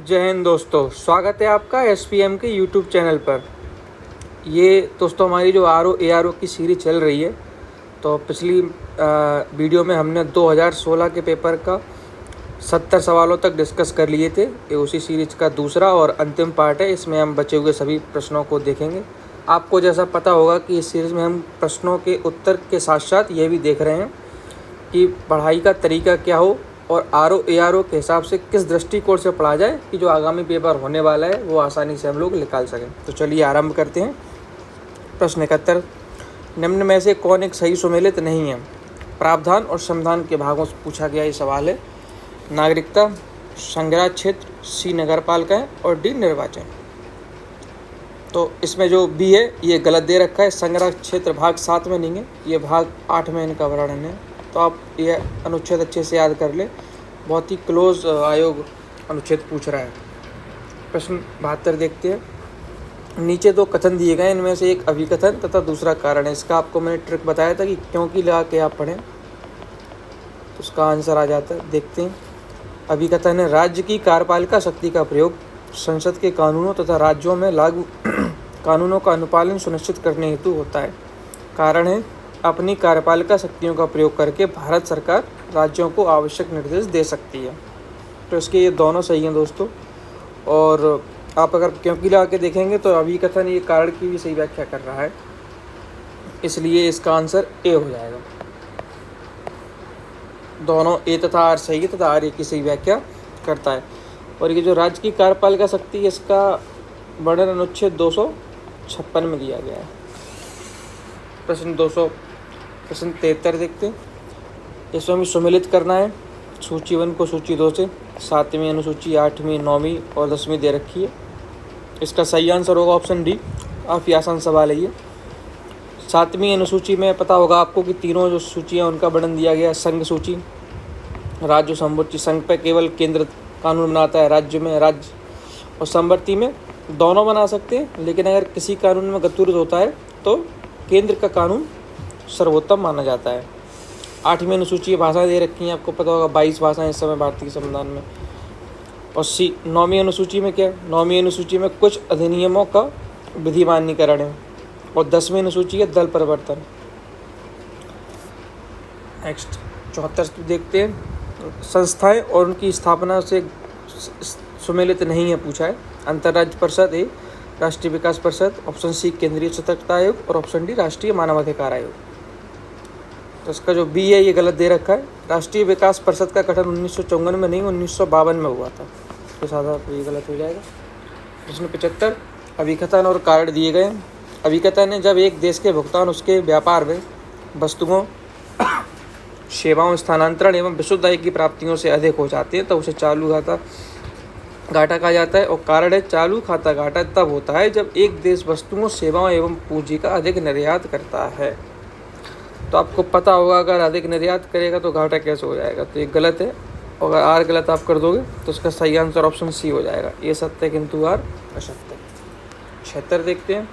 जय हिंद दोस्तों, स्वागत है आपका एसपीएम के यूट्यूब चैनल पर। ये दोस्तों हमारी जो ARO की सीरीज चल रही है। तो पिछली वीडियो में हमने 2016 के पेपर का 70 सवालों तक डिस्कस कर लिए थे। ये उसी सीरीज का दूसरा और अंतिम पार्ट है। इसमें हम बचे हुए सभी प्रश्नों को देखेंगे। आपको जैसा पता होगा कि इस सीरीज़ में हम प्रश्नों के उत्तर के साथ साथ ये भी देख रहे हैं कि पढ़ाई का तरीका क्या हो और ARO के हिसाब से किस दृष्टिकोण से पढ़ा जाए कि जो आगामी पेपर होने वाला है वो आसानी से हम लोग निकाल सकें। तो चलिए आरंभ करते हैं। प्रश्न 71, निम्न में से कौन एक सही सुमेलित नहीं है? प्रावधान और संविधान के भागों से पूछा गया ये सवाल है। नागरिकता, संग्रह क्षेत्र, सी नगरपालिका और डी निर्वाचन। तो इसमें जो बी है ये गलत दे रखा है। संग्रह क्षेत्र भाग 7 में नहीं है, ये भाग 8 में इनका वर्णन है। तो आप ये अनुच्छेद अच्छे से याद कर ले, बहुत ही क्लोज आयोग अनुच्छेद पूछ रहा है। प्रश्न 72 देखते हैं। नीचे दो कथन दिए गए, इनमें से एक अभिकथन तथा दूसरा कारण है। इसका आपको मैंने ट्रिक बताया था कि क्योंकि लगा के आप पढ़ें तो उसका आंसर आ जाता है। देखते हैं। अभिकथन है, राज्य की कार्यपालिका शक्ति का प्रयोग संसद के कानूनों तथा राज्यों में लागू कानूनों का अनुपालन सुनिश्चित करने हेतु होता है। कारण है, अपनी कार्यपालिका शक्तियों का प्रयोग करके भारत सरकार राज्यों को आवश्यक निर्देश दे सकती है। तो इसके ये दोनों सही हैं दोस्तों। और आप अगर क्योंकि लगा के देखेंगे तो अभिकथन ये कारण की भी सही व्याख्या कर रहा है, इसलिए इसका आंसर ए हो जाएगा। दोनों ए तथा आर सही है तथा आर ए की सही व्याख्या करता है। और ये जो राज्य की कार्यपालिका शक्ति है इसका वर्णन अनुच्छेद 256 में दिया गया है। प्रश्न 73 देखते हैं। इसमें हमें सम्मिलित करना है सूची 1 को सूची 2 से। 7वीं अनुसूची, 8वीं, 9वीं और 10वीं दे रखी है। इसका सही आंसर होगा ऑप्शन डी। काफ़ी आसान सवाल है ये। 7वीं अनुसूची में पता होगा आपको कि तीनों जो सूचियाँ उनका वर्णन दिया गया है। संघ सूची, राज्य संवर्ती। संघ पर केवल केंद्र कानून बनाता है, राज्य में राज्य और संवर्ती में दोनों बना सकते हैं। लेकिन अगर किसी कानून में गतुरत होता है तो केंद्र का कानून सर्वोत्तम माना जाता है। 8वीं अनुसूची भाषाएं दे रखी हैं, आपको पता होगा 22 भाषाएं इस समय भारतीय संविधान में। और 9वीं अनुसूची में क्या है? 9वीं अनुसूची में कुछ अधिनियमों का विधि मान्यकरण है। और 10वीं अनुसूची है दल परिवर्तन। नेक्स्ट 74 देखते हैं। संस्थाएं और उनकी स्थापना से सुमेलित नहीं है पूछा है। अंतर्राज्य परिषद ए, राष्ट्रीय विकास परिषद, ऑप्शन सी केंद्रीय सतर्कता आयोग और ऑप्शन डी राष्ट्रीय मानवाधिकार आयोग। तो इसका जो बी है ये गलत दे रखा है। राष्ट्रीय विकास परिषद का गठन 1954 में नहीं 1952 में हुआ था। तो साधा ये गलत हो जाएगा। प्रश्न 75, अभिकथन और कारण दिए गए। अभिकथन है, जब एक देश के भुगतान उसके व्यापार में वस्तुओं, सेवाओं, स्थानांतरण एवं विशुद्ध आय की प्राप्तियों से अधिक हो जाते हैं तो उसे चालू खाता घाटा कहा जाता है। और कारण है, चालू खाता घाटा तब होता है जब एक देश वस्तुओं, सेवाओं एवं पूंजी का अधिक निर्यात करता है। तो आपको पता होगा अगर अधिक निर्यात करेगा तो घाटा कैसे हो जाएगा। तो ये गलत है। और अगर आर गलत आप कर दोगे तो इसका सही आंसर ऑप्शन सी हो जाएगा। ये सत्य किंतु आर असत्य। 76 देखते हैं।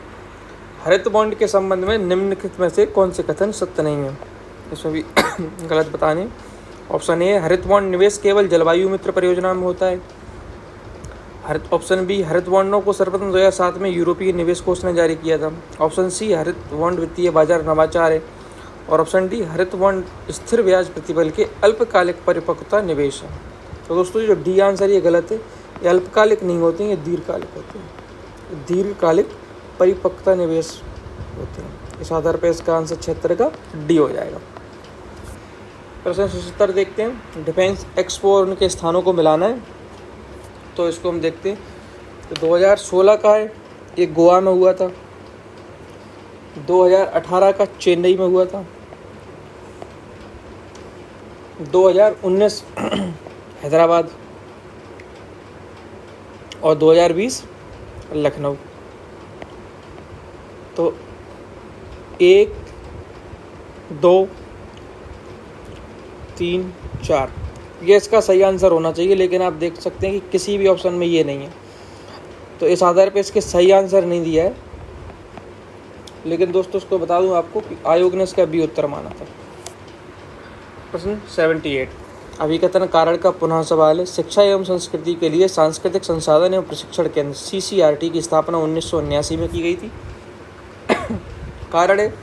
हरित बॉन्ड के संबंध में निम्नलिखित में से कौन से कथन सत्य नहीं है? इसमें भी गलत बताने। ऑप्शन ए, हरित बॉन्ड निवेश केवल जलवायु मित्र परियोजना में होता है। ऑप्शन बी, हरित बॉन्डों को सर्वप्रथम 2007 में यूरोपीय निवेश कोष ने जारी किया था। ऑप्शन सी, हरित बॉन्ड वित्तीय बाजार नवाचार है। और ऑप्शन डी, हरित बॉन्ड स्थिर ब्याज प्रतिफल के अल्पकालिक परिपक्वता निवेश है। तो दोस्तों जो डी आंसर ये गलत है। ये अल्पकालिक नहीं होते हैं, ये दीर्घकालिक होते हैं। दीर्घकालिक परिपक्वता निवेश होते हैं। इस आधार पर इसका आंसर 76 का डी हो जाएगा। प्रश्न 77 देखते हैं। डिफेंस एक्सपो और उनके स्थानों को मिलाना है। तो इसको हम देखते हैं। तो 2016 का है, ये गोवा में हुआ था। 2018 का चेन्नई में हुआ था। 2019 हैदराबाद और 2020 लखनऊ। तो 1, 2, 3, 4 ये इसका सही आंसर होना चाहिए। लेकिन आप देख सकते हैं कि किसी भी ऑप्शन में ये नहीं है। तो इस आधार पे इसके सही आंसर नहीं दिया है। लेकिन दोस्तों उसको बता दूं आपको कि आयोग ने इसका बी उत्तर माना था। प्रश्न 78, अभिकथन कारण का पुनः सवाल है। शिक्षा एवं संस्कृति के लिए सांस्कृतिक संसाधन एवं प्रशिक्षण केंद्र CCRT की स्थापना 1979 में की गई थी। कारण है,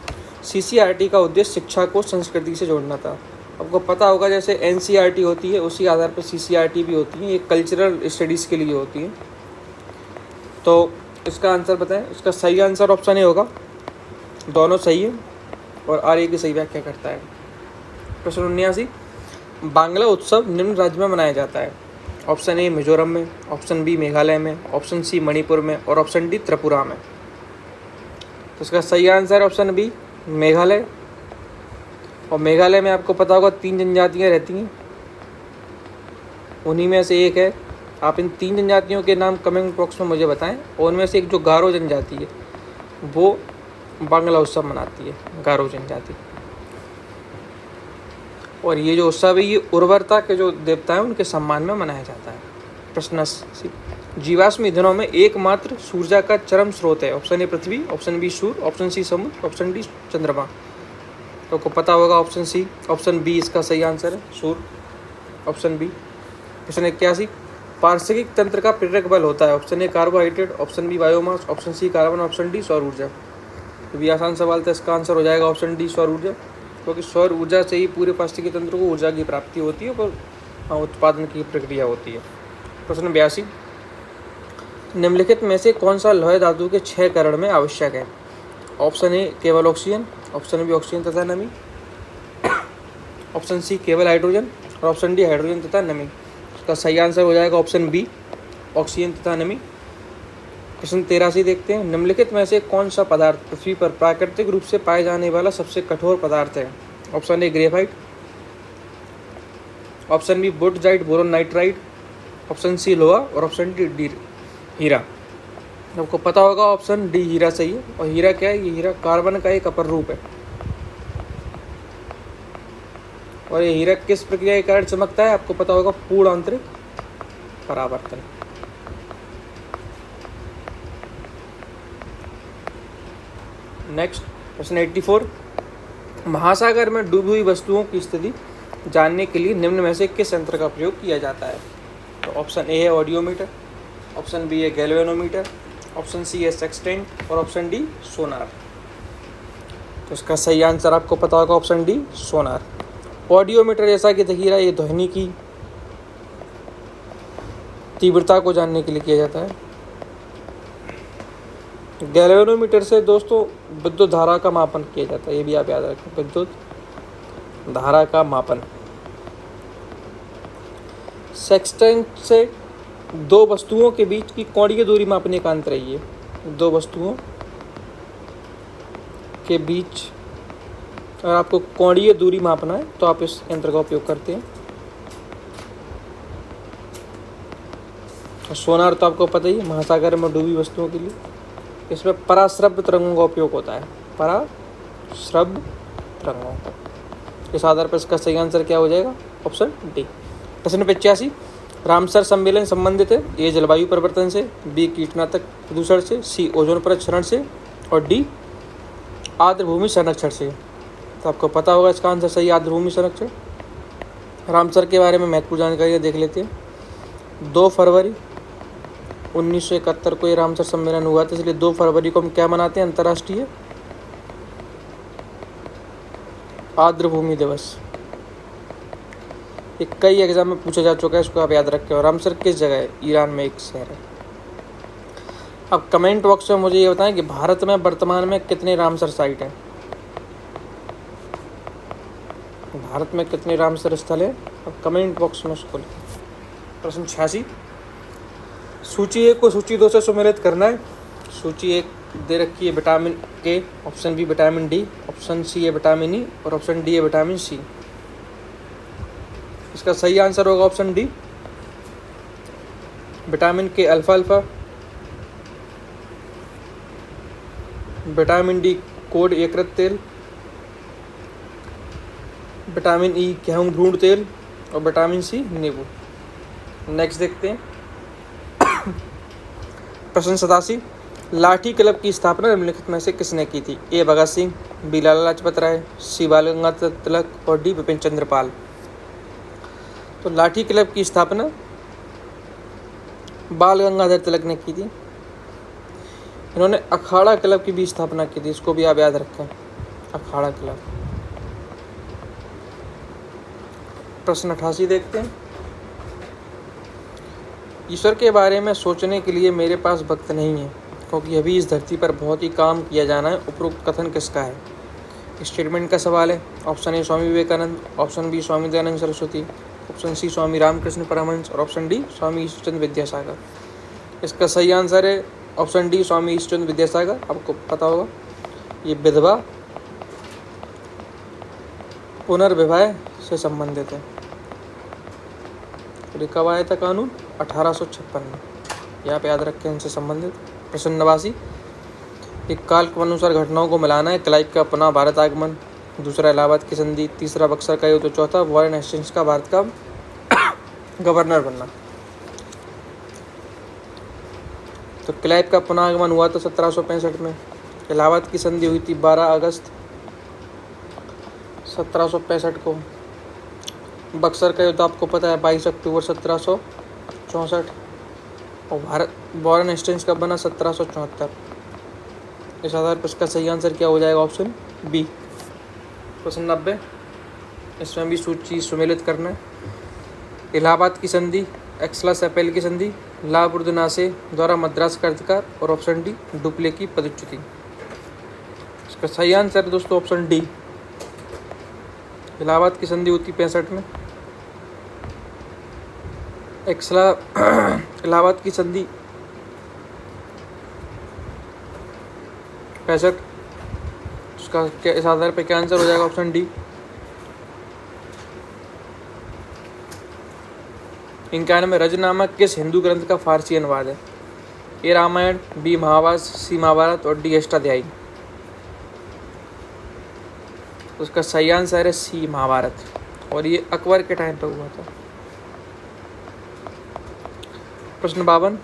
CCRT का उद्देश्य शिक्षा को संस्कृति से जोड़ना था। आपको पता होगा जैसे NCERT होती है उसी आधार पर CCRT भी होती है, ये कल्चरल स्टडीज़ के लिए होती है। तो इसका आंसर बताएं। इसका सही आंसर ऑप्शन ए होगा, दोनों सही है और आर्य की सही व्याख्या करता है। प्रश्न 79, बांग्ला उत्सव निम्न राज्य में मनाया जाता है। ऑप्शन ए मिजोरम में, ऑप्शन बी मेघालय में, ऑप्शन सी मणिपुर में और ऑप्शन डी त्रिपुरा में। तो इसका सही आंसर ऑप्शन बी मेघालय। और मेघालय में आपको पता होगा 3 जनजातियाँ रहती हैं, उन्हीं में से एक है। आप इन 3 जनजातियों के नाम कमेंट बॉक्स में मुझे बताएं और उनमें से एक जो गारो जनजाति है वो बांग्ला उत्सव मनाती है, गारो जनजाति। और ये जो उत्सव है ये उर्वरता के जो देवता हैं उनके सम्मान में मनाया जाता है। प्रश्न 80, जीवाश्म ईंधनों में एकमात्र ऊर्जा का चरम स्रोत है। ऑप्शन ए पृथ्वी, ऑप्शन बी सूर्य, ऑप्शन सी समुद्र, ऑप्शन डी चंद्रमा। तो आपको पता होगा ऑप्शन सी, ऑप्शन बी इसका सही आंसर है, सूर्य, ऑप्शन बी। प्रश्न 81, पार्श्विक तंत्र का प्रेरक बल होता है। Option A carbohydrate, option B biomass, option C carbon, option D सौर ऊर्जा। तो भी आसान सवाल था, इसका आंसर हो जाएगा ऑप्शन डी सौर ऊर्जा, क्योंकि सौर ऊर्जा से ही पूरे पार्श्विक तंत्र को ऊर्जा की प्राप्ति होती है और उत्पादन की प्रक्रिया होती है। प्रश्न 82, निम्नलिखित में से कौन सा लौह धातु के 6 करण में आवश्यक है। ऑप्शन ए केवल ऑक्सीजन, ऑप्शन बी ऑक्सीजन तथा नमी, ऑप्शन सी केवल हाइड्रोजन और ऑप्शन डी हाइड्रोजन तथा नमी। इसका सही आंसर हो जाएगा ऑप्शन बी ऑक्सीजन तथा नमी। प्रश्न 83 देखते हैं, निम्नलिखित में से कौन सा पदार्थ पृथ्वी पर प्राकृतिक रूप से पाए जाने वाला सबसे कठोर पदार्थ है। Option A graphite, option B बोटजाइट बोरोन नाइट्राइड, ऑप्शन सी लोहा और ऑप्शन डी हीरा। आपको पता होगा ऑप्शन डी हीरा सही है। और हीरा क्या है, ये हीरा कार्बन का एक अपर रूप है। और ये हीरा किस प्रक्रिया के कारण चमकता है, आपको पता होगा पूर्ण आंतरिक परावर्तन। नेक्स्ट प्रश्न 84, महासागर में डूबी हुई वस्तुओं की स्थिति जानने के लिए निम्न में से किस यंत्र का प्रयोग किया जाता है। तो ऑप्शन ए है ऑडियोमीटर, ऑप्शन बी है गैल्वेनोमीटर, ऑप्शन सी है सेक्सटेंट और ऑप्शन डी सोनार। तो इसका सही आंसर आपको पता होगा ऑप्शन डी सोनार। ऑडियोमीटर जैसा कि देखिए ये ध्वनि की तीव्रता को जानने के लिए किया जाता है। गैल्वेनोमीटर से दोस्तों विद्युत धारा का मापन किया जाता है, ये भी आप याद रखें, विद्युत धारा का मापन। सेक्सटेंट से दो वस्तुओं के बीच की कोणीय दूरी मापने का अंतर है। ये दो वस्तुओं के बीच अगर आपको कोणीय दूरी मापना है तो आप इस यंत्र का उपयोग करते हैं। सोनार तो आपको पता ही है, महासागर में डूबी वस्तुओं के लिए इसमें पराश्रव्य तरंगों का उपयोग होता है, पराश्रव्य तरंगों का। इस आधार पर इसका सही आंसर क्या हो जाएगा, ऑप्शन डी। प्रश्न 85, रामसर सम्मेलन संबंधित है। ए जलवायु परिवर्तन से, बी कीटनाशक प्रदूषण से, सी ओजोन परत क्षरण से और डी आर्द्रभूमि संरक्षण से। तो आपको पता होगा इसका आंसर सही आर्द्रभूमि संरक्षण। रामसर के बारे में महत्वपूर्ण जानकारी देख लेते हैं। 2 फरवरी 1971 को ये रामसर सम्मेलन हुआ था, इसलिए 2 फरवरी को हम क्या मनाते हैं, अंतर्राष्ट्रीय आर्द्रभूमि दिवस। ये कई एग्जाम में पूछा जा चुका है, इसको आप याद रखें। और रामसर किस जगह है, ईरान में एक शहर है। अब कमेंट बॉक्स में मुझे ये बताएं कि भारत में वर्तमान में कितने रामसर साइट हैं। भारत में कितने रामसर स्थल है, अब कमेंट बॉक्स में उसको लिखें। प्रश्न 86, सूची 1 को सूची 2 से सुमेलित करना है। सूची 1 दे रखी है vitamin K, option B vitamin D, option C है विटामिन ई और ऑप्शन डी है विटामिन सी। इसका सही आंसर होगा option D vitamin K alpha alpha, vitamin D cod यकृत तेल, विटामिन ई गेहूं भ्रूण तेल और विटामिन सी नींबू। नेक्स्ट देखते हैं प्रश्न 87, लाठी क्लब की स्थापना निम्नलिखित में से किसने की थी। ए भगत सिंह, बी लाला लाजपत राय, सी बाल गंगाधर तिलक और डी बिपिन चंद्र पाल। तो लाठी क्लब की स्थापना बाल गंगाधर तिलक ने की थी। इन्होंने अखाड़ा क्लब की भी स्थापना की थी, इसको भी आप याद रखें, अखाड़ा क्लब। प्रश्न 88 देखते हैं। ईश्वर के बारे में सोचने के लिए मेरे पास वक्त नहीं है, क्योंकि अभी इस धरती पर बहुत ही काम किया जाना है। उपरोक्त कथन किसका है? स्टेटमेंट का सवाल है। Option A Swami Vivekananda, option B Swami Dayanand Saraswati, option C Swami Ramakrishna Paramhansa और ऑप्शन डी स्वामी ईश्वरचंद्र विद्यासागर। इसका सही आंसर है ऑप्शन डी स्वामी ईश्वरचंद्र विद्यासागर। आपको पता होगा ये विधवा पुनर्विवाह से संबंधित है। तो कब आया था कानून? 1856 में। यहाँ पे याद रखें इनसे संबंधित। प्रश्न 89। एक काल के अनुसार घटनाओं को मिलाना है। क्लाइव का पुनः भारत आगमन, दूसरा इलाहाबाद की संधि, तीसरा बक्सर का युद्ध, चौथा वॉरेन हेस्टिंग्स का भारत का गवर्नर बनना। तो क्लाइव का पुनः आगमन हुआ था 1765 में। इलाहाबाद की संधि हुई थी 12 अगस्त 1765 को। बक्सर का युद्ध आपको पता है 22 अक्टूबर 1764। और भारत वॉरेन हेस्टिंग्स का बना 1774। इस आधार पर इसका सही आंसर क्या हो जाएगा? Option B. प्रश्न 90। इसमें भी सूची सुमेलित करना है। इलाहाबाद की संधि, एक्सला-सैपेल की संधि, ला बुर्दनासे द्वारा मद्रास का अधिकार और ऑप्शन डी डुप्ले की पदच्युति। इसका सही आंसर है दोस्तों ऑप्शन डी। इलाहाबाद की संधि होती 65 में। इलाहाबाद की संधि 65। उसका इस आधार पर क्या आंसर हो जाएगा? Option D. 91 में रजनामा किस हिंदू ग्रंथ का फारसी अनुवाद है? ए रामायण, बी महाभारत, सी महाभारत और डी अष्टाध्यायी। उसका सही आंसर है सी महाभारत, और ये अकबर के टाइम पर हुआ था। प्रश्न 52।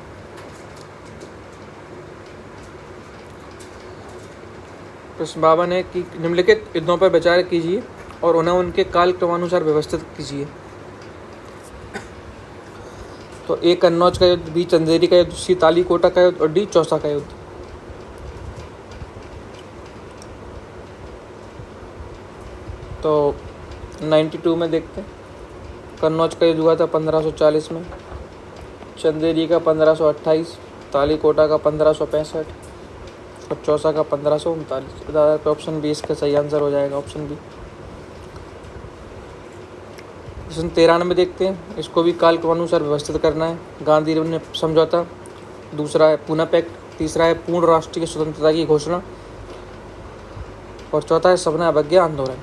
प्रश्न 52 है कि निम्नलिखित युद्धों पर विचार कीजिए और उन्हें उनके काल क्रमानुसार व्यवस्थित कीजिए। तो ए कन्नौज का युद्ध, बी चंदेरी का युद्ध, सी तालीकोटा का युद्ध और डी चौसा का युद्ध। तो 92 में देखते हैं। कन्नौज का युद्ध हुआ था 1540 में, चंदेरी का 1528, तालीकोटा का 1565 और चौसा का 1539। ऑप्शन बी इसका सही आंसर हो जाएगा, ऑप्शन बी। प्रश्न 93 में देखते हैं। इसको भी काल क्रमानुसार व्यवस्थित करना है। गांधी ने समझौता, दूसरा है पूना पैक्ट, तीसरा है पूर्ण राष्ट्रीय स्वतंत्रता की घोषणा और चौथा है सवर्ण अवज्ञा आंदोलन।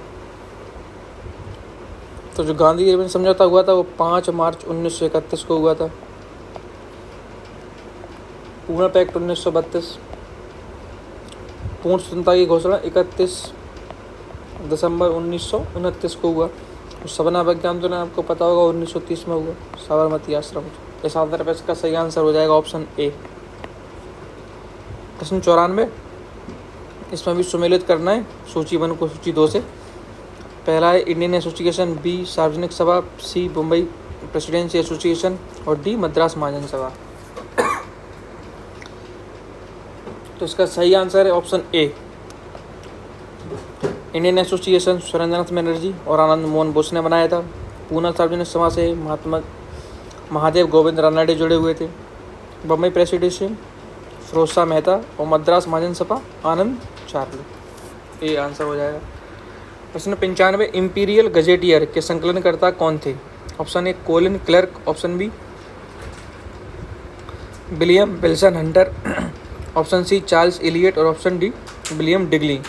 तो जो गांधी इरविन समझौता हुआ था वो 5 मार्च 1931 को हुआ था। पूना पैक्ट 1932, पूर्ण स्वतंत्रता की घोषणा 31 दिसंबर 1929 को हुआ। सवर्ण अवज्ञा आंदोलन आपको पता होगा 1930 में हुआ साबरमती आश्रम। इस आधार पर इसका सही आंसर हो जाएगा ऑप्शन ए। प्रश्न 94। इसमें भी सुमेलित करना है सूची 1 को सूची 2 से। पहला है इंडियन एसोसिएशन, बी सार्वजनिक सभा, सी मुंबई प्रेसिडेंसी एसोसिएशन और डी मद्रास महाजन सभा। तो इसका सही आंसर है ऑप्शन ए। इंडियन एसोसिएशन सुरेंद्रनाथ बनर्जी और आनंद मोहन बोस ने बनाया था। पूना सार्वजनिक सभा से महात्मा महादेव गोविंद रानडे जुड़े हुए थे। बम्बई प्रेसिडेंसी फिरोज शाह मेहता और मद्रास महाजन सभा आनंद चार्ली। ये आंसर हो जाएगा। प्रश्न 95। इंपीरियल गजेटियर के संकलनकर्ता कौन थे? Option A Colin Clark, option B William Wilson Hunter, option C Charles Eliot और ऑप्शन डी विलियम डिगली।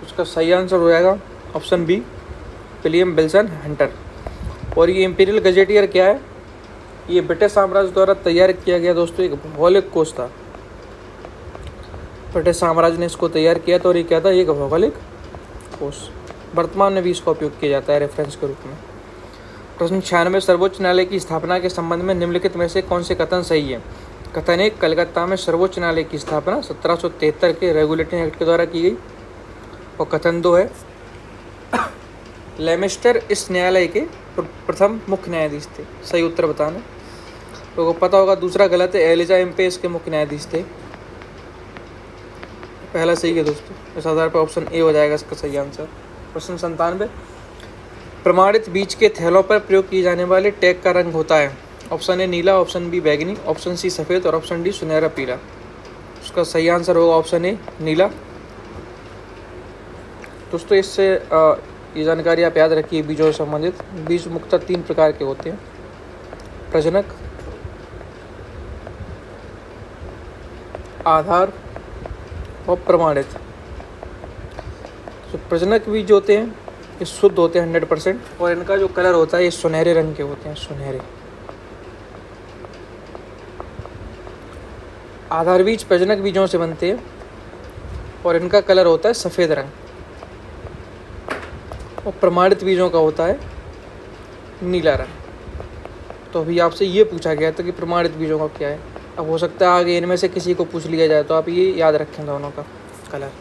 उसका सही आंसर हो जाएगा option B William Wilson Hunter. और ये इंपीरियल गजेटियर क्या है? ये ब्रिटिश साम्राज्य द्वारा तैयार किया गया दोस्तों एक भौगोलिक कोष था। ब्रिटिश साम्राज्य ने इसको तैयार किया था और ये क्या था? एक भौगोलिक कोष। वर्तमान में भी इसका उपयोग किया जाता है रेफरेंस के रूप में। प्रश्न 96। सर्वोच्च न्यायालय की स्थापना के संबंध में निम्नलिखित में से कौन से कथन सही है? कथन 1, कलकत्ता में सर्वोच्च न्यायालय की स्थापना 1773 के रेगुलेटिंग एक्ट के द्वारा की गई। और कथन 2 है लेमेस्टर इस न्यायालय के प्रथम मुख्य न्यायाधीश थे। सही उत्तर बताना। तो पता होगा दूसरा गलत है, एलिजा एम्पे इसके मुख्य न्यायाधीश थे। पहला सही है दोस्तों। इस आधार पर ऑप्शन ए हो जाएगा इसका सही आंसर। प्रश्न 97, प्रमाणित बीज के थैलों पर प्रयोग किए जाने वाले टैग का रंग होता है। ऑप्शन ए नीला, ऑप्शन बी बैंगनी, ऑप्शन सी सफ़ेद और ऑप्शन डी सुनहरा पीला। उसका सही आंसर होगा ऑप्शन ए नीला। दोस्तों इससे ये जानकारी आप याद रखिए बीजों से संबंधित। बीज मुख्यतः 3 प्रकार के होते हैं, प्रजनक, आधार और प्रमाणित। तो प्रजनक बीज होते हैं ये शुद्ध होते हैं 100% और इनका जो कलर होता है ये सुनहरे रंग के होते हैं, सुनहरे। आधार बीज प्रजनक बीजों से बनते हैं और इनका कलर होता है सफ़ेद रंग। और प्रमाणित बीजों का होता है नीला रंग। तो अभी आपसे ये पूछा गया था कि प्रमाणित बीजों का क्या है। अब हो सकता है आगे इनमें से किसी को पूछ लिया जाए, तो आप ये याद रखें दोनों का कलर।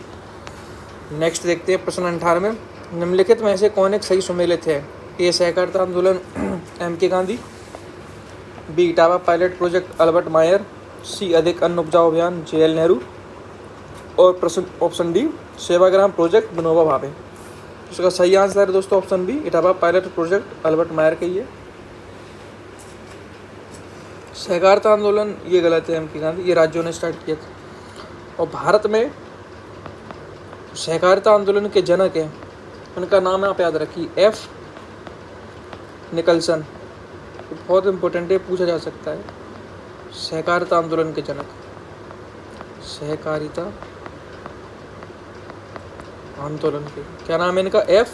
नेक्स्ट देखते हैं प्रश्न 98, निम्नलिखित में से कौन एक सही सुमेलित है। ए सहकारिता आंदोलन M K Gandhi, B Etawah pilot project Albert Mayer, C अधिक अन्न उपजाऊ अभियान JL नेहरू और प्रश्न option D Sevagram project Vinoba Bhave. उसका सही आंसर है दोस्तों option B Etawah pilot project Albert Mayer का ही है। सहकारिता आंदोलन ये गलत है, एम के गांधी ये राज्यों ने स्टार्ट किया था। और भारत में सहकारिता आंदोलन के जनक हैं, उनका नाम आप याद रखिए F निकलसन। बहुत इंपॉर्टेंट है, पूछा जा सकता है। सहकारिता आंदोलन के जनक, सहकारिता आंदोलन के क्या नाम है इनका? F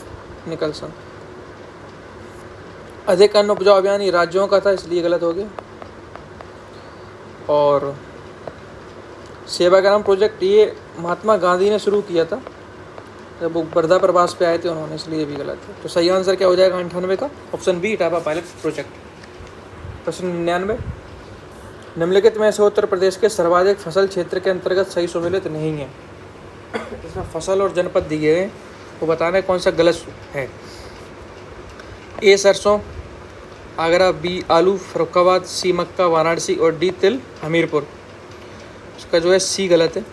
Nicholson. अधिक अन्न उपजाऊ अभियान ये राज्यों का था, इसलिए गलत हो गया। और सेवाग्राम प्रोजेक्ट ये महात्मा गांधी ने शुरू किया था जब वो वर्धा प्रवास पे आए थे उन्होंने, इसलिए भी गलत है। तो सही आंसर क्या हो जाएगा 98 का? Option B Etawah pilot project. प्रश्न 99, निम्नलिखित में से उत्तर प्रदेश के सर्वाधिक फसल क्षेत्र के अंतर्गत सही सुमेलित नहीं है। इसमें फसल और जनपद दिए गए, वो बताना है कौन सा गलत है। ए सरसों आगरा, बी आलू फर्रुखाबाद, सी मक्का वाराणसी और डी तिल हमीरपुर। उसका जो है सी गलत है,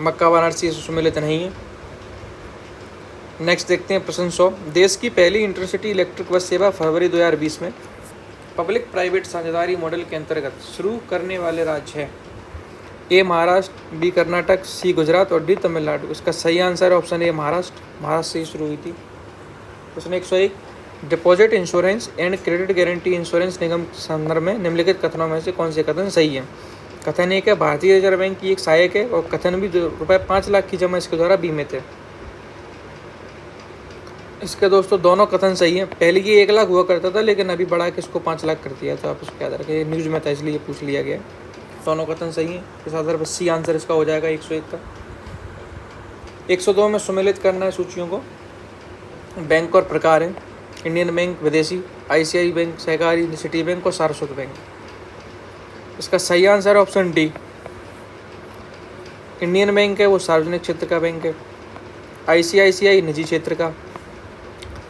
मक्का वाराणसी सुमेलित नहीं है। नेक्स्ट देखते हैं प्रश्न 100, देश की पहली इंटरसिटी इलेक्ट्रिक बस सेवा फरवरी 2020 में पब्लिक प्राइवेट साझेदारी मॉडल के अंतर्गत शुरू करने वाले राज्य है। ए महाराष्ट्र, बी कर्नाटक, सी गुजरात और डी तमिलनाडु। इसका सही आंसर है ऑप्शन ए महाराष्ट्र। महाराष्ट्र से ही शुरू हुई थी। प्रश्न 101, deposit insurance and credit guarantee insurance निगम के संदर्भ में निम्नलिखित कथनों में से कौन से कथन सही है। कथन एक है भारतीय रिजर्व बैंक की एक सहायक है और कथन भी रुपये 5 लाख की जमा इसके द्वारा बीमित है। इसके दोस्तों दोनों कथन सही हैं। पहले ये 1 लाख हुआ करता था लेकिन अभी बढ़ा के इसको 5 लाख कर दिया, तो आप इसको याद रखें, न्यूज़ में था इसलिए पूछ लिया गया। दोनों कथन सही हैं। इस आधार पर सी आंसर इसका हो जाएगा 101 का। 102 में सुमेलित करना है सूचियों को। बैंक और प्रकार हैं इंडियन बैंक, विदेशी, ICICI बैंक, सहकारी, सिटी बैंक और सारस्वत बैंक। इसका सही आंसर है ऑप्शन डी। इंडियन बैंक है वो सार्वजनिक क्षेत्र का बैंक है, ICICI निजी क्षेत्र का,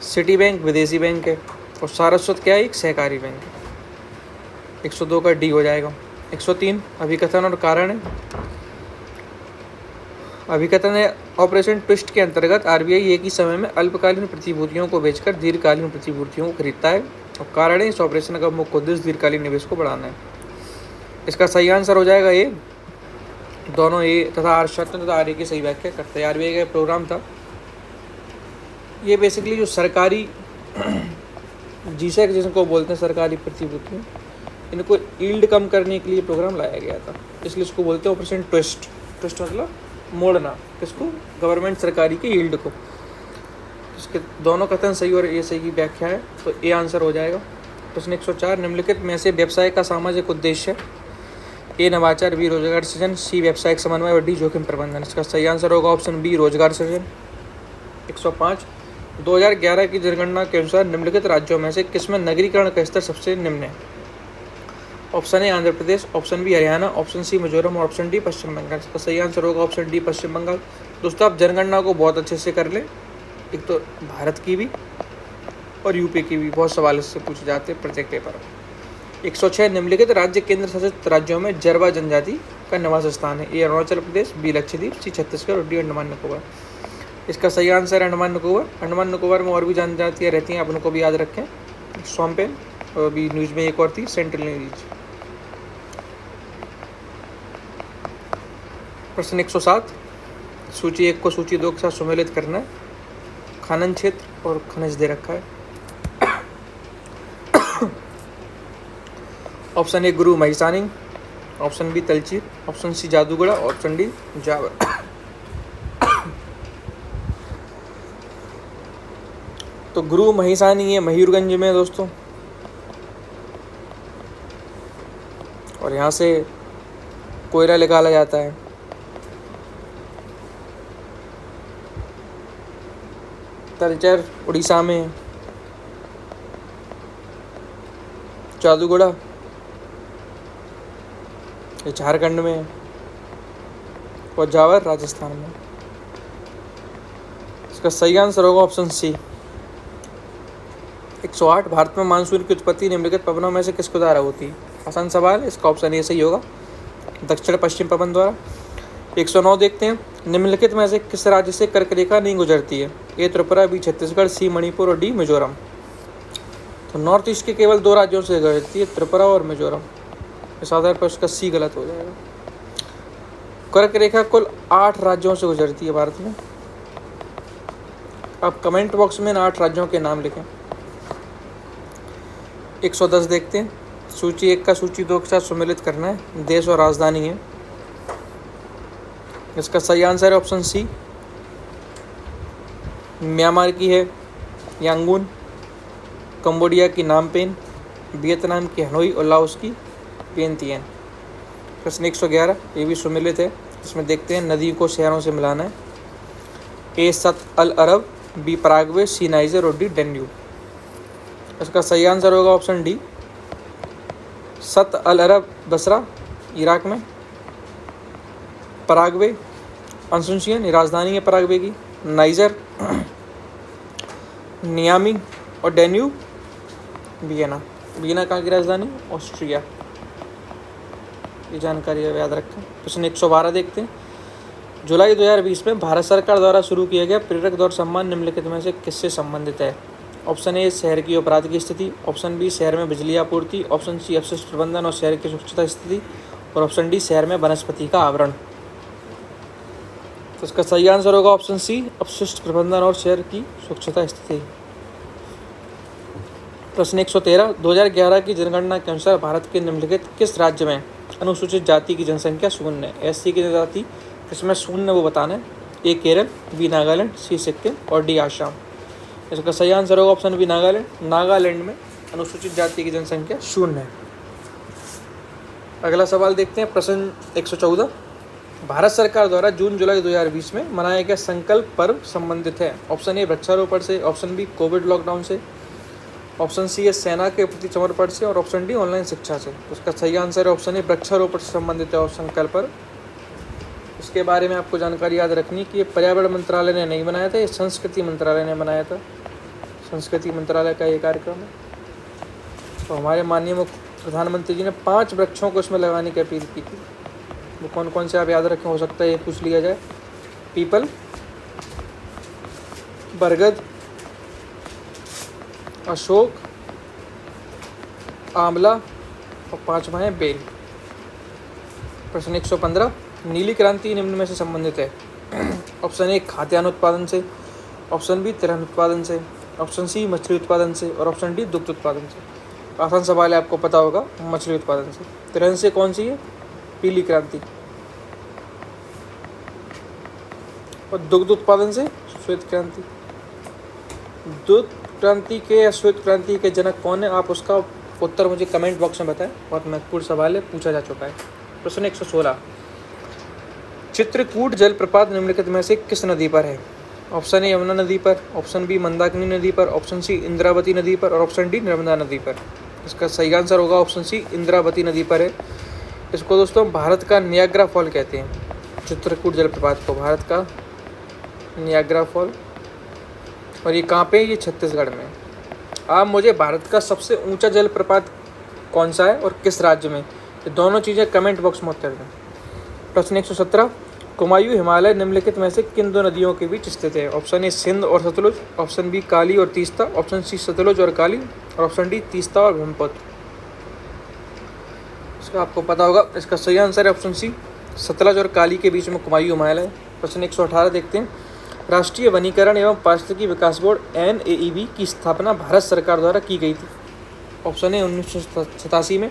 सिटी बैंक विदेशी बैंक है और सारस्वत क्या है? एक सहकारी बैंक है। 102 का डी हो जाएगा। 103 अभिकथन और कारण है। अभिकथन है ऑपरेशन ट्विस्ट के अंतर्गत RBI एक ही समय में अल्पकालीन प्रतिभूतियों को बेचकर दीर्घकालीन प्रतिभूतियों को खरीदता है और कारण है इस ऑपरेशन का मुख्य उद्देश्य दीर्घकालीन निवेश को बढ़ाना है। इसका सही आंसर हो जाएगा ए। दोनों ए तथा आर शर्त तथा आर ए की सही व्याख्या करते हैं। RBI का प्रोग्राम था ये, बेसिकली जो सरकारी जीसेक जिनको बोलते हैं सरकारी प्रतिभूतियाँ, इनको यील्ड कम करने के लिए प्रोग्राम लाया गया था, इसलिए इसको बोलते हैं ऑपरेशन ट्विस्ट। ट्विस्ट मतलब मोड़ना, किसको? गवर्नमेंट सरकारी के यील्ड को। इसके दोनों कथन सही और ए सही की व्याख्या है, तो ए आंसर हो जाएगा। प्रश्न 104, निम्नलिखित में से व्यवसाय का सामाजिक उद्देश्य ए नवाचार, बी रोजगार सृजन, सी व्यवसायिक समन्वय और डी जोखिम प्रबंधन। इसका सही आंसर होगा ऑप्शन बी रोजगार सृजन। 105, 2011 की जनगणना के अनुसार निम्नलिखित राज्यों में से किसमें नगरीकरण का स्तर सबसे निम्न है। Option A Andhra Pradesh, option B Haryana, option C Mizoram और ऑप्शन डी पश्चिम बंगाल। इसका सही आंसर होगा ऑप्शन डी पश्चिम बंगाल। दोस्तों आप जनगणना को बहुत अच्छे से कर लें, एक तो भारत की भी और यूपी की भी बहुत सवाल इससे पूछे जाते हैं प्रत्येक पेपर में। 106 निम्नलिखित राज्य केंद्र शासित राज्यों में जरवा जनजाति का निवास स्थान है। ए अरुणाचल प्रदेश, बी लक्षद्वीप, सी छत्तीसगढ़ और डी अंडमान निकोबार। इसका सही आंसर है अंडमान निकोबार। अंडमान निकोबार में और भी जनजातियाँ रहती हैं, आप उनको भी याद रखें। सोमपेन और भी न्यूज़ में एक और थी सेंट्रल न्यूज। प्रश्न 107, सूची 1 को सूची 2 के साथ सम्मिलित करना है। खनन क्षेत्र और खनिज दे रखा है। Option A Guru Mahisani, option B Talcher, option C Jadugoda, option D Jawar. तो गुरु महिसानी ये मयूरगंज में है दोस्तों, और यहाँ से कोयला निकाला जाता है। तलचर उड़ीसा में, जादूगढ़ा ये झारखंड में और जावर राजस्थान में। इसका सही आंसर होगा ऑप्शन सी। 108, भारत में मानसून की उत्पत्ति निम्नलिखित पवनों में से किसके द्वारा होती है? आसान सवाल है, इसका ऑप्शन ए सही होगा, दक्षिण पश्चिम पवन द्वारा। 109 देखते हैं, निम्नलिखित में से किस राज्य से कर्क रेखा नहीं गुजरती है? ए त्रिपुरा, बी छत्तीसगढ़, सी मणिपुर और डी मिजोरम। तो नॉर्थ ईस्ट के केवल 2 राज्यों से गुजरती है, त्रिपुरा और मिजोरम। इस आधार पर उसका सी गलत हो जाएगा। कर्क रेखा कुल 8 राज्यों से गुजरती है भारत में। आप कमेंट बॉक्स में इन 8 राज्यों के नाम लिखें। 110 देखते हैं, सूची 1 का सूची 2 के साथ सम्मिलित करना है। देश और राजधानी है। इसका सही आंसर है ऑप्शन सी, म्यांमार की है यांगून, कंबोडिया की नामपेन, वियतनाम की हनोई और लाओस की वियंतियन। प्रश्न 111, ये भी सम्मिलित है। इसमें देखते हैं नदी को शहरों से मिलाना है। ए सत अल अरब, बी पराग्वे, सी नाइजर और डी डेन्यूब। इसका सही आंसर होगा ऑप्शन डी, सत अल अरब बसरा इराक में, पराग्वे असुंसियन राजधानी है पराग्वे की, नाइजर नियामी और डेन्यूब वियना। वियना कहाँ की राजधानी? ऑस्ट्रिया। ये जानकारी याद रखें। प्रश्न 112 देखते हैं, जुलाई 2020 में भारत सरकार द्वारा शुरू किया गया प्रेरक दौर सम्मान निम्नलिखित में से किससे संबंधित है? ऑप्शन ए शहर की अपराध की स्थिति, ऑप्शन बी शहर में बिजली आपूर्ति, ऑप्शन सी अपशिष्ट प्रबंधन और शहर की स्वच्छता स्थिति और ऑप्शन डी शहर में वनस्पति का आवरण। तो इसका सही आंसर होगा ऑप्शन सी, अपशिष्ट प्रबंधन और शहर की स्वच्छता स्थिति। प्रश्न 113, 2011 की जनगणना के अनुसार भारत के निम्नलिखित किस राज्य में अनुसूचित जाति की जनसंख्या शून्य है? एससी की जाति किसमें शून्य वो बताना है। ए केरल, बी नागालैंड, सी सिक्किम और डी आसाम। इसका सही आंसर होगा ऑप्शन बी नागालैंड। नागालैंड में अनुसूचित जाति की जनसंख्या शून्य है। अगला सवाल देखते हैं, प्रश्न 114, भारत सरकार द्वारा जून जुलाई 2020 में मनाया गया संकल्प पर्व संबंधित है। ऑप्शन ए वृक्षारोपण से, ऑप्शन बी कोविड लॉकडाउन से, ऑप्शन सी है सेना के प्रति समर्पण से और ऑप्शन डी ऑनलाइन शिक्षा से। उसका सही आंसर है ऑप्शन ए वृक्षारोपण से संबंधित है और संकल्प पर्व। इसके बारे में आपको जानकारी याद रखनी कि ये पर्यावरण मंत्रालय ने नहीं बनाया था, ये संस्कृति मंत्रालय ने बनाया था। संस्कृति मंत्रालय का ये कार्यक्रम है। तो हमारे माननीय मुख्य प्रधानमंत्री जी ने 5 वृक्षों को इसमें लगाने की अपील की थी। वो कौन कौन से आप याद रखें, हो सकता है ये पूछ लिया जाए। पीपल, बरगद, अशोक, आंवला और 5वां है बेल। प्रश्न 115, नीली क्रांति निम्न में से संबंधित है। ऑप्शन ए खाद्यान्न उत्पादन से, ऑप्शन बी तिलहन उत्पादन से, ऑप्शन सी मछली उत्पादन से और ऑप्शन डी दुग्ध उत्पादन से। आसान सवाल है, आपको पता होगा, मछली उत्पादन से। तिलहन से कौन सी है? पीली क्रांति। और दुग्ध उत्पादन से श्वेत क्रांति। दुग्ध क्रांति के या श्वेत क्रांति के जनक कौन है? आप उसका उत्तर मुझे कमेंट बॉक्स में बताएं। बहुत महत्वपूर्ण सवाल है, पूछा जा चुका है। प्रश्न 116, चित्रकूट जलप्रपात निम्नलिखित में से किस नदी पर है? ऑप्शन ए यमुना नदी पर, ऑप्शन बी मंदाकिनी नदी पर, ऑप्शन सी इंद्रावती नदी पर और ऑप्शन डी नर्मदा नदी पर। इसका सही आंसर होगा ऑप्शन सी, इंद्रावती नदी पर है। इसको दोस्तों भारत का नियाग्रा फॉल कहते हैं, चित्रकूट जलप्रपात को भारत का नियाग्रा फॉल। और ये कहाँ पे है? ये छत्तीसगढ़ में। आप मुझे भारत का सबसे ऊंचा जलप्रपात कौन सा है और किस राज्य में, ये दोनों चीज़ें कमेंट बॉक्स में उत्तर दें। प्रश्न 117, कुमायूं हिमालय निम्नलिखित में से किन दो नदियों के बीच स्थित है? ऑप्शन ए सिंध और सतलुज, ऑप्शन बी काली और तीस्ता, ऑप्शन सी सतलुज और काली, और ऑप्शन डी तीस्ता और ब्रह्मपुत्र। इसका आपको पता होगा, इसका सही आंसर है ऑप्शन सी, सतलज और काली के बीच में कुमायूं हिमालय है। प्रश्न 118 देखते हैं, राष्ट्रीय वनीकरण एवं पारिस्थितिकी विकास बोर्ड NAEB की स्थापना भारत सरकार द्वारा की गई थी। ऑप्शन ए 1987 में,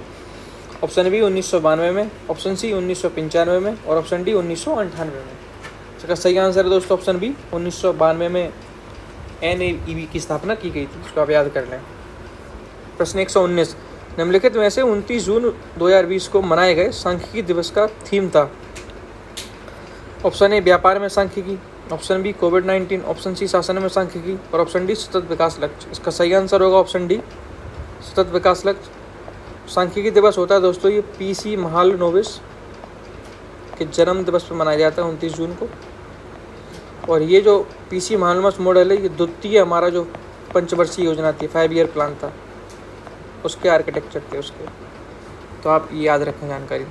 ऑप्शन बी 1992 में, ऑप्शन सी 1995 में, और ऑप्शन डी 1998 में। इसका सही आंसर है दोस्तों ऑप्शन बी, 1992 में NAEB की स्थापना की गई थी। इसको आप याद कर लें। प्रश्न 119, निम्नलिखित में से 29 जून 2020 को मनाए गए सांख्यिकी दिवस का थीम था? ऑप्शन ए व्यापार में सांख्यिकी, ऑप्शन बी कोविड-19, ऑप्शन सी शासन में सांख्यिकी, और ऑप्शन डी सतत विकास लक्ष्य। इसका सही आंसर होगा ऑप्शन डी, सतत विकास लक्ष्य। सांख्यिकी दिवस होता है दोस्तों ये PC महालनोबिस के जन्म दिवस पर मनाया जाता है 29 जून को। और ये जो PC महालनोबिस मॉडल है, ये द्वितीय हमारा जो पंचवर्षीय योजना थी, 5 ईयर प्लान था, उसके आर्किटेक्चर थे उसके। तो आप ये याद रखें जानकारी।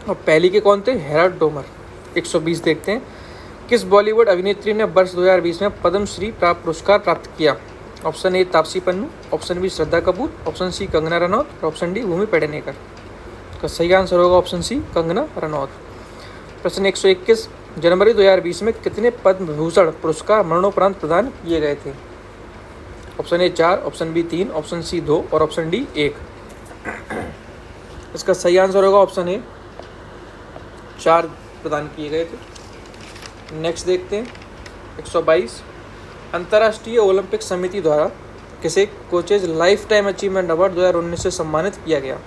और पहली के कौन थे? Herald Domar. 120 देखते हैं, किस बॉलीवुड अभिनेत्री ने वर्ष 2020 में पद्मश्री पुरस्कार प्राप्त किया? Option A Taapsee Pannu, option B Shraddha Kapoor, option C Kangana Ranaut, और ऑप्शन डी भूमि पेडनेकर। इसका सही आंसर होगा ऑप्शन सी, कंगना रनौत। प्रश्न 121, जनवरी 2020 में कितने पद्म विभूषण पुरस्कार मरणोपरांत प्रदान किए गए थे? Option A 4, option B 3, option C 2, और ऑप्शन डी 1। इसका सही आंसर होगा ऑप्शन ए, 4 प्रदान किए गए थे। नेक्स्ट देखते हैं 122, अंतर्राष्ट्रीय ओलंपिक समिति द्वारा किसे coaches life time achievement award 2019 से सम्मानित किया गया?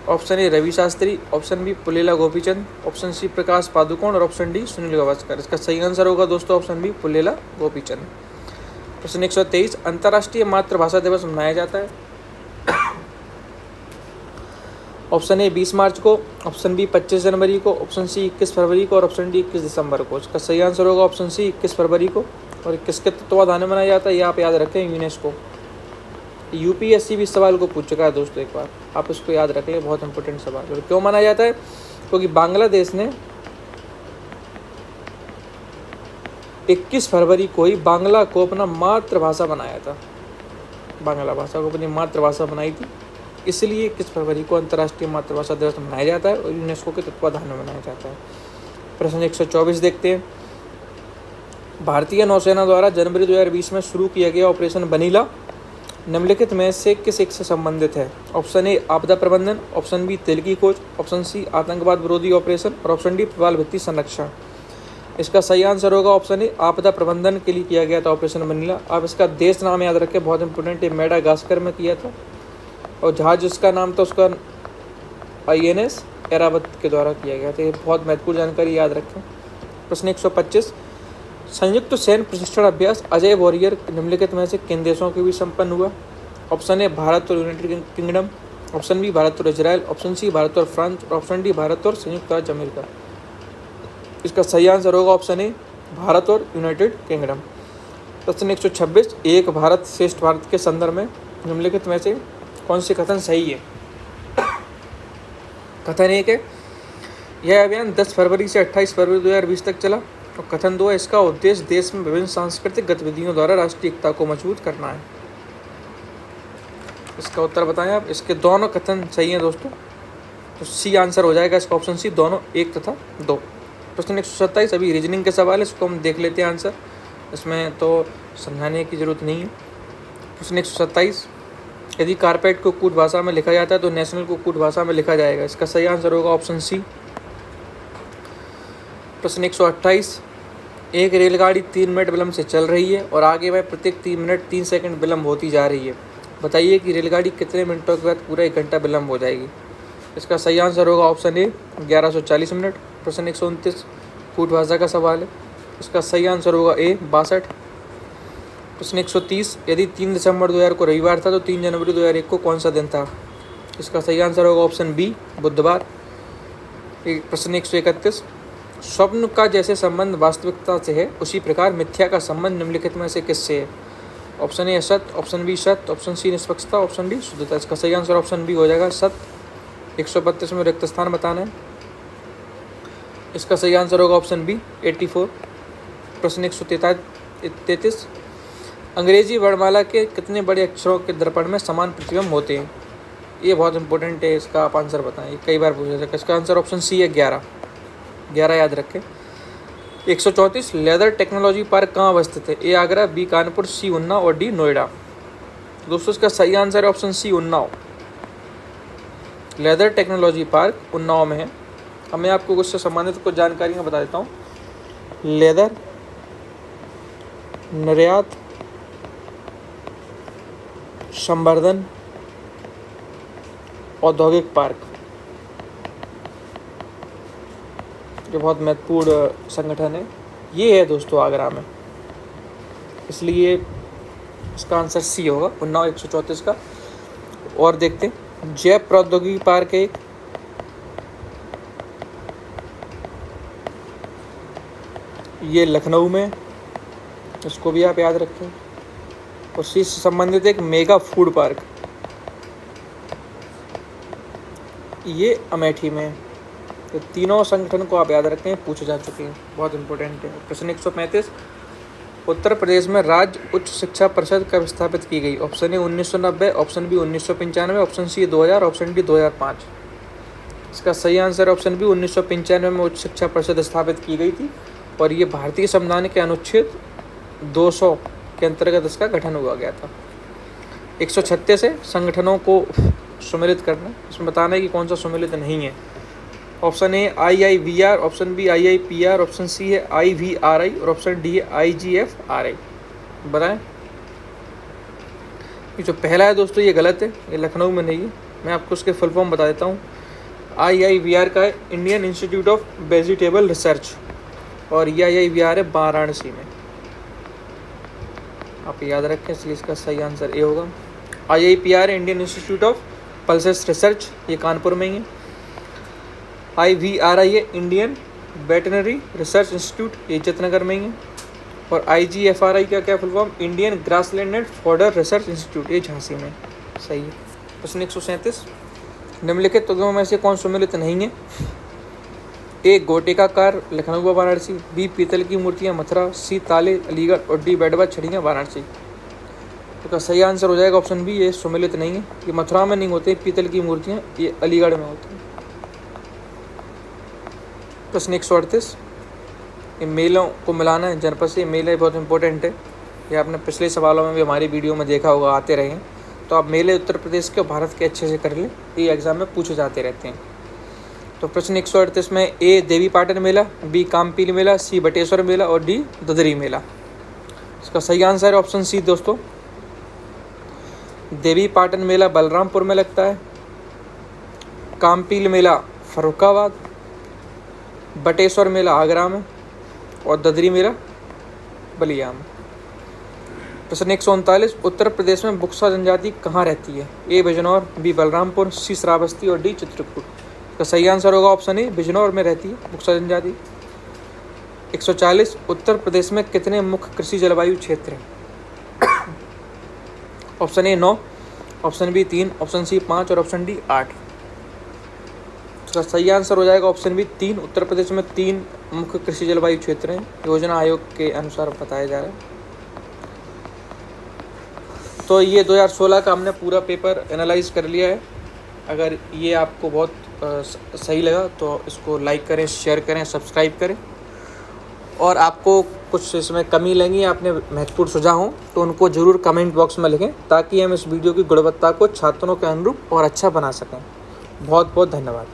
Option A Ravi Shastri, option B Pullela Gopichand, option C Prakash Padukone, और ऑप्शन डी सुनील गावस्कर। इसका सही आंसर होगा दोस्तों ऑप्शन बी, पुल्लेला गोपीचंद। प्रश्न 123, अंतर्राष्ट्रीय मातृभाषा दिवस मनाया जाता है? ऑप्शन ए 20 मार्च को, ऑप्शन बी 25 जनवरी को, ऑप्शन सी 21 फरवरी को, और ऑप्शन डी 21 दिसंबर को। इसका सही आंसर होगा ऑप्शन सी, 21 फरवरी को। और किसके तत्वाधान में मनाया जाता है, ये आप याद रखें, यूनेस्को। UPSC भी इस सवाल को पूछ चुका है दोस्तों एक बार, आप इसको याद रख लें, बहुत इंपॉर्टेंट सवाल। और क्यों मनाया जाता है? क्योंकि बांग्लादेश ने 21 फरवरी को ही बांग्ला को अपना मातृभाषा बनाया था, बांग्ला भाषा को अपनी मातृभाषा बनाई थी, इसलिए 21 फरवरी को अंतर्राष्ट्रीय मातृभाषा दिवस मनाया जाता है और यूनेस्को के तत्वाधान में मनाया जाता है। प्रश्न 124 देखते हैं, भारतीय नौसेना द्वारा जनवरी 2020 में शुरू किया गया ऑपरेशन बनीला निम्नलिखित में से किस एक से संबंधित है? ऑप्शन ए आपदा प्रबंधन, ऑप्शन बी तेल की खोज, ऑप्शन सी आतंकवाद विरोधी ऑपरेशन, और ऑप्शन डी प्रवाल भित्ति संरक्षण। इसका सही आंसर होगा ऑप्शन ए आपदा प्रबंधन के लिए किया गया था ऑपरेशन बनीला। आप इसका देश नाम याद रखें, बहुत इंपॉर्टेंट है, मेडागास्कर में किया था। और जहाज जिसका नाम था उसका INS एरावत के द्वारा किया गया था। ये बहुत महत्वपूर्ण जानकारी याद रखें। प्रश्न 125, संयुक्त सैन्य प्रशिक्षण अभ्यास अजय वॉरियर निम्नलिखित में से किन देशों के बीच संपन्न हुआ? ऑप्शन ए भारत और United Kingdom, option B Bharat और इजराइल, ऑप्शन सी भारत और फ्रांस, और ऑप्शन डी भारत और संयुक्त राज्य अमेरिका। इसका सही आंसर होगा ऑप्शन ए भारत और यूनाइटेड किंगडम। प्रश्न 126, एक भारत श्रेष्ठ भारत के संदर्भ में निम्नलिखित में से कौन सी कथन सही है? कथन 1 है, यह अभियान 10 फरवरी से 28 फरवरी 2020 तक चला। और कथन 2 है, इसका उद्देश्य देश में विभिन्न सांस्कृतिक गतिविधियों द्वारा राष्ट्रीय एकता को मजबूत करना है। इसका उत्तर बताएं आप। इसके दोनों कथन सही हैं दोस्तों, तो सी आंसर हो जाएगा इसका ऑप्शन सी, दोनों 1 तथा 2। प्रश्न 127, अभी रीजनिंग के सवाल है, इसको हम देख लेते हैं आंसर, इसमें तो समझाने की जरूरत नहीं है। प्रश्न 127, यदि कारपेट को कूट भाषा में लिखा जाता है तो नेशनल को कूट भाषा में लिखा जाएगा। इसका सही आंसर होगा ऑप्शन सी। प्रश्न 128, एक रेलगाड़ी 3 मिनट विलंब से चल रही है और आगे वह प्रत्येक 3 मिनट 3 सेकंड विलंब होती जा रही है। बताइए कि रेलगाड़ी कितने मिनटों के बाद पूरा 1 घंटा विलंब हो जाएगी। इसका सही आंसर होगा ऑप्शन ए 1140 मिनट। प्रश्न 129, कूट भाषा का सवाल है, इसका सही आंसर होगा ए 62। प्रश्न 130, यदि 3 दिसंबर 2000 को रविवार था तो 3 जनवरी 2001 को कौन सा दिन था? इसका सही आंसर होगा ऑप्शन बी, बुधवार। प्रश्न 131, स्वप्न का जैसे संबंध वास्तविकता से है उसी प्रकार मिथ्या का संबंध निम्नलिखित में से किससे है? ऑप्शन ए सत्य, ऑप्शन बी सत्य, ऑप्शन सी निष्पक्षता, ऑप्शन डी शुद्धता। इसका सही आंसर ऑप्शन बी हो जाएगा सत्य। 132 में रिक्त स्थान बताना है। इसका सही आंसर होगा ऑप्शन बी 84। प्रश्न 133, अंग्रेजी वर्णमाला के कितने बड़े अक्षरों के दर्पण में समान प्रतिबिंब होते हैं? ये बहुत इंपॉर्टेंट है, इसका आप आंसर बताएं, ये कई बार पूछा जाएगा। इसका आंसर ऑप्शन सी है 11 याद रखें। 134, लेदर टेक्नोलॉजी पार्क कहाँ अवस्थित है? A Agra, B Kanpur, C Unnao और डी नोएडा। दोस्तों इसका सही आंसर है option C Unnao. Leather technology park Unnao में है। अब मैं आपको उससे संबंधित कुछ जानकारियाँ बता देता हूँ। लेदर निर्यात संवर्धन औद्योगिक पार्क, ये बहुत महत्वपूर्ण संगठन है। ये है दोस्तों आगरा में, इसलिए इसका आंसर सी होगा उन्नाव 134 का। और देखते हैं जैव प्रौद्योगिकी पार्क है एक, ये लखनऊ में, इसको भी आप याद रखें। उसी से संबंधित एक मेगा फूड पार्क, ये अमेठी में। तो तीनों संगठन को आप याद रखें, पूछे जा चुके हैं, बहुत इंपॉर्टेंट है। प्रश्न 135, उत्तर प्रदेश में राज्य उच्च शिक्षा परिषद कब स्थापित की गई? Option A 1990, option B 1995, option C 2000, option D 2005। इसका सही आंसर ऑप्शन बी 1995 में उच्च शिक्षा परिषद स्थापित की गई थी और ये भारतीय संविधान के अनुच्छेद 200 के अंतर्गत इसका गठन हुआ गया था। 136 है संगठनों को सम्मिलित करना, इसमें बताना है कि कौन सा सम्मिलित नहीं है। Option A IIVR, option B IIPR, option C है IVRI और ऑप्शन डी है IGFRI। बताएं। ये जो पहला है दोस्तों ये गलत है, ये लखनऊ में नहीं है। मैं आपको उसके फुल फॉर्म बता देता हूँ। IIVR का है Indian institute of vegetable research और IIVR है वाराणसी में, आप याद रखें, इसलिए इसका सही आंसर ए होगा। IIPR है Indian institute of pulses research, ये कानपुर में ही है। IVRI है इंडियन वेटनरी रिसर्च इंस्टीट्यूट, ये जयनगर में ही है। और IGFRI का क्या full form? Indian grassland and fodder research institute, ये झांसी में। सही है। प्रश्न 137, निम्नलिखित उद्यमों में से कौन सम्मिलित नहीं है? ए गोटिकाकार लखनऊ व वाराणसी, बी पीतल की मूर्तियाँ मथुरा, सी ताले अलीगढ़ और डी बैडवा छड़ियाँ वाराणसी। तो सही आंसर हो जाएगा ऑप्शन बी, ये सम्मिलित नहीं है। ये मथुरा में नहीं होते पीतल की मूर्तियाँ, ये अलीगढ़ में होती हैं। प्रश्न 138, ये मेलों को मिलाना है जनपद से, मेले बहुत इंपॉर्टेंट है। ये आपने पिछले सवालों में भी हमारी वीडियो में देखा होगा, आते रहे हैं। तो आप मेले उत्तर प्रदेश के और भारत के अच्छे से कर लें, ये एग्जाम में पूछे जाते रहते हैं। तो प्रश्न 138 में ए देवी पाटन मेला, बी कामपील मेला, सी बटेश्वर मेला और डी ददरी मेला। इसका सही आंसर है ऑप्शन सी दोस्तों, देवी पाटन मेला बलरामपुर में लगता है, कामपील मेला फर्रुखाबाद, बटेश्वर मेला आगरा में और ददरी मेला बलिया में। प्रश्न 139, उत्तर प्रदेश में बुक्सा जनजाति कहाँ रहती है? ए बिजनौर, बी बलरामपुर, सी श्रावस्ती और डी चित्रकूट। इसका सही आंसर होगा ऑप्शन ए, बिजनौर में रहती है बुक्सा जनजाति। 140, उत्तर प्रदेश में कितने मुख्य कृषि जलवायु क्षेत्र हैं? Option A 9, option B 3, option C 5 और ऑप्शन डी 8। इसका सही आंसर हो जाएगा ऑप्शन बी 3। उत्तर प्रदेश में 3 मुख्य कृषि जलवायु क्षेत्र हैं, योजना आयोग के अनुसार बताया जा रहा है। तो ये 2016 का हमने पूरा पेपर एनालाइज कर लिया है। अगर ये आपको बहुत सही लगा तो इसको लाइक करें, शेयर करें, सब्सक्राइब करें। और आपको कुछ इसमें कमी लगी, आपने महत्वपूर्ण सुझाव हो तो उनको ज़रूर कमेंट बॉक्स में लिखें, ताकि हम इस वीडियो की गुणवत्ता को छात्रों के अनुरूप और अच्छा बना सकें। बहुत बहुत धन्यवाद।